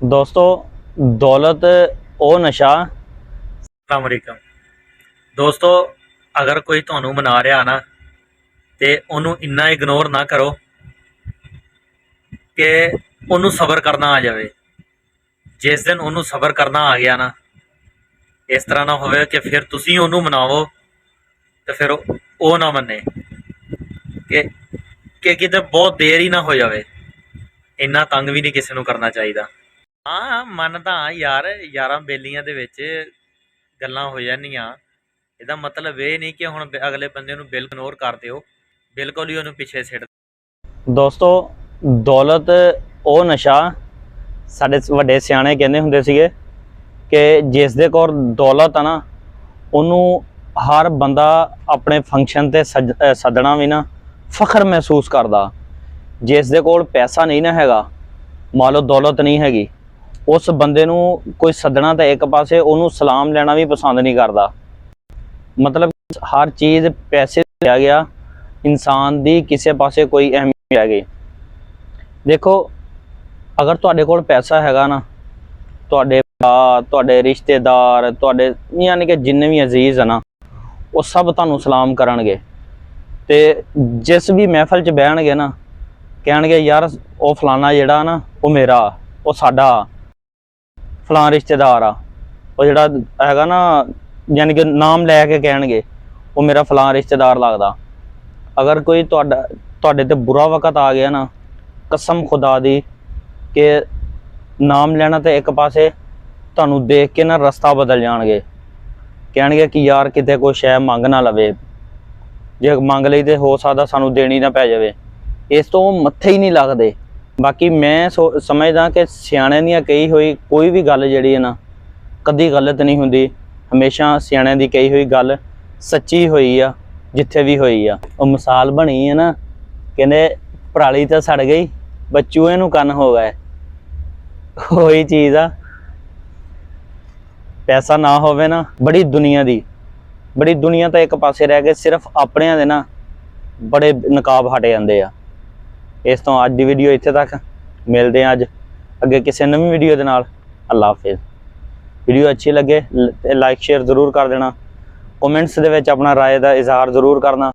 दोस्तों दौलत ਉਹ ਨਸ਼ਾ। अस्सलाम वालेकुम दोस्तों, अगर कोई ਤੁਹਾਨੂੰ ਮਨਾ ਰਿਹਾ ਨਾ ਤੇ ਉਹਨੂੰ ਇੰਨਾ ਇਗਨੋਰ ਨਾ ਕਰੋ ਕਿ ਉਹਨੂੰ ਸਬਰ ਕਰਨਾ ਆ ਜਾਵੇ। ਜਿਸ ਦਿਨ ਉਹਨੂੰ ਸਬਰ ਕਰਨਾ ਆ ਗਿਆ ਨਾ, ਇਸ ਤਰ੍ਹਾਂ ਨਾ ਹੋਵੇ ਕਿ ਫਿਰ ਤੁਸੀਂ ਉਹਨੂੰ ਮਨਾਵੋ ਤੇ ਫਿਰ ਉਹ ਨਾ ਮੰਨੇ ਕਿ ਕਿਤੇ ਬਹੁਤ ਦੇਰ ਹੀ ਨਾ ਹੋ ਜਾਵੇ। ਇੰਨਾ ਤੰਗ ਵੀ ਨਹੀਂ ਕਿਸੇ ਨੂੰ ਕਰਨਾ ਚਾਹੀਦਾ। ਹਾਂ ਮੰਨਦਾ ਯਾਰ, ਯਾਰਾਂ ਬੇਲੀਆਂ ਦੇ ਵਿੱਚ ਗੱਲਾਂ ਹੋ ਜਾਂਦੀਆਂ। ਇਹਦਾ ਮਤਲਬ ਇਹ ਨਹੀਂ ਕਿ ਹੁਣ ਅਗਲੇ ਬੰਦੇ ਨੂੰ ਬਿਲਕੁਲ ਇਗਨੋਰ ਕਰ ਦਿਓ, ਬਿਲਕੁਲ ਹੀ ਉਹਨੂੰ ਪਿੱਛੇ ਛੱਡ। ਦੋਸਤੋ ਦੌਲਤ ਉਹ ਨਸ਼ਾ, ਸਾਡੇ ਵੱਡੇ ਸਿਆਣੇ ਕਹਿੰਦੇ ਹੁੰਦੇ ਸੀਗੇ ਕਿ ਜਿਸ ਦੇ ਕੋਲ ਦੌਲਤ ਆ ਨਾ, ਉਹਨੂੰ ਹਰ ਬੰਦਾ ਆਪਣੇ ਫੰਕਸ਼ਨ ਤੇ ਸੱਦਣਾ ਵੀ ਨਾ ਫਖਰ ਮਹਿਸੂਸ ਕਰਦਾ। ਜਿਸ ਦੇ ਕੋਲ ਪੈਸਾ ਨਹੀਂ ਨਾ ਹੈਗਾ, ਮੰਨ ਲਓ ਦੌਲਤ ਨਹੀਂ ਹੈਗੀ, ਉਸ ਬੰਦੇ ਨੂੰ ਕੋਈ ਸੱਦਣਾ ਤਾਂ ਇੱਕ ਪਾਸੇ, ਉਹਨੂੰ ਸਲਾਮ ਲੈਣਾ ਵੀ ਪਸੰਦ ਨਹੀਂ ਕਰਦਾ। ਮਤਲਬ ਹਰ ਚੀਜ਼ ਪੈਸੇ ਲਿਆ ਗਿਆ, ਇਨਸਾਨ ਦੀ ਕਿਸੇ ਪਾਸੇ ਕੋਈ ਅਹਿਮੀਅਤ ਨਹੀਂ ਹੈਗੀ। ਦੇਖੋ ਅਗਰ ਤੁਹਾਡੇ ਕੋਲ ਪੈਸਾ ਹੈਗਾ ਨਾ, ਤੁਹਾਡੇ ਭਰਾ, ਤੁਹਾਡੇ ਰਿਸ਼ਤੇਦਾਰ, ਤੁਹਾਡੇ ਯਾਨੀ ਕਿ ਜਿੰਨੇ ਵੀ ਅਜ਼ੀਜ਼ ਆ ਨਾ, ਉਹ ਸਭ ਤੁਹਾਨੂੰ ਸਲਾਮ ਕਰਨਗੇ। ਤੇ ਜਿਸ ਵੀ ਮਹਿਫਲ 'ਚ ਬਹਿਣਗੇ ਨਾ, ਕਹਿਣਗੇ ਯਾਰ ਉਹ ਫਲਾਣਾ ਜਿਹੜਾ ਨਾ, ਉਹ ਮੇਰਾ, ਉਹ ਸਾਡਾ ਫਲਾਂ ਰਿਸ਼ਤੇਦਾਰ ਆ, ਉਹ ਜਿਹੜਾ ਹੈਗਾ ਨਾ, ਯਾਨੀ ਕਿ ਨਾਮ ਲੈ ਕੇ ਕਹਿਣਗੇ ਉਹ ਮੇਰਾ ਫਲਾਂ ਰਿਸ਼ਤੇਦਾਰ ਲੱਗਦਾ। ਅਗਰ ਕੋਈ ਤੁਹਾਡੇ ਤੇ ਬੁਰਾ ਵਕਤ ਆ ਗਿਆ ਨਾ, ਕਸਮ ਖੁਦਾ ਦੀ ਕਿ ਨਾਮ ਲੈਣਾ ਤੇ ਇੱਕ ਪਾਸੇ, ਤੁਹਾਨੂੰ ਦੇਖ ਕੇ ਨਾ ਰਸਤਾ ਬਦਲ ਜਾਣਗੇ। ਕਹਿਣਗੇ ਕਿ ਯਾਰ ਕਿਤੇ ਕੋਈ ਸ਼ੈ ਮੰਗ ਨਾ ਲਵੇ, ਜੇ ਮੰਗ ਲਈ ਤੇ ਹੋ ਸਕਦਾ ਸਾਨੂੰ ਦੇਣੀ ਨਾ ਪੈ ਜਾਵੇ। ਇਸ ਤੋਂ ਮੱਥੇ ਹੀ ਨਹੀਂ ਲੱਗਦੇ। ਬਾਕੀ ਮੈਂ ਸਮਝਦਾ ਕਿ ਸਿਆਣਿਆਂ ਦੀਆਂ ਕਹੀ ਹੋਈ ਕੋਈ ਵੀ ਗੱਲ ਜਿਹੜੀ ਹੈ ਨਾ, ਕਦੀ ਗਲਤ ਨਹੀਂ ਹੁੰਦੀ। ਹਮੇਸ਼ਾ ਸਿਆਣਿਆਂ ਦੀ ਕਹੀ ਹੋਈ ਗੱਲ ਸੱਚੀ ਹੋਈ ਆ, ਜਿੱਥੇ ਵੀ ਹੋਈ ਆ। ਉਹ ਮਿਸਾਲ ਬਣੀ ਹੈ ਨਾ, ਕਹਿੰਦੇ ਪਰਾਲੀ ਤਾਂ ਸੜ ਗਈ, ਬੱਚੂਏ ਨੂੰ ਕੰਨ ਹੋ ਗਏ। ਉਹੀ ਚੀਜ਼ ਆ, ਪੈਸਾ ਨਾ ਹੋਵੇ ਨਾ, ਬੜੀ ਦੁਨੀਆ ਤਾਂ ਇੱਕ ਪਾਸੇ ਰਹਿ ਕੇ ਸਿਰਫ ਆਪਣਿਆਂ ਦੇ ਨਾ ਬੜੇ ਨਕਾਬ ਹਟ ਜਾਂਦੇ ਆ। ਇਸ ਤੋਂ ਅੱਜ ਦੀ ਵੀਡੀਓ ਇੱਥੇ ਤੱਕ, ਮਿਲਦੇ ਹਾਂ ਅੱਜ ਅੱਗੇ ਕਿਸੇ ਨਵੀਂ ਵੀਡੀਓ ਦੇ ਨਾਲ। ਅੱਲਾ ਹਾਫਿਜ਼। ਵੀਡੀਓ ਅੱਛੀ ਲੱਗੇ ਲਾਈਕ ਸ਼ੇਅਰ ਜ਼ਰੂਰ ਕਰ ਦੇਣਾ, ਕਮੈਂਟਸ ਦੇ ਵਿੱਚ ਆਪਣਾ ਰਾਏ ਦਾ ਇਜ਼ਹਾਰ ਜ਼ਰੂਰ ਕਰਨਾ।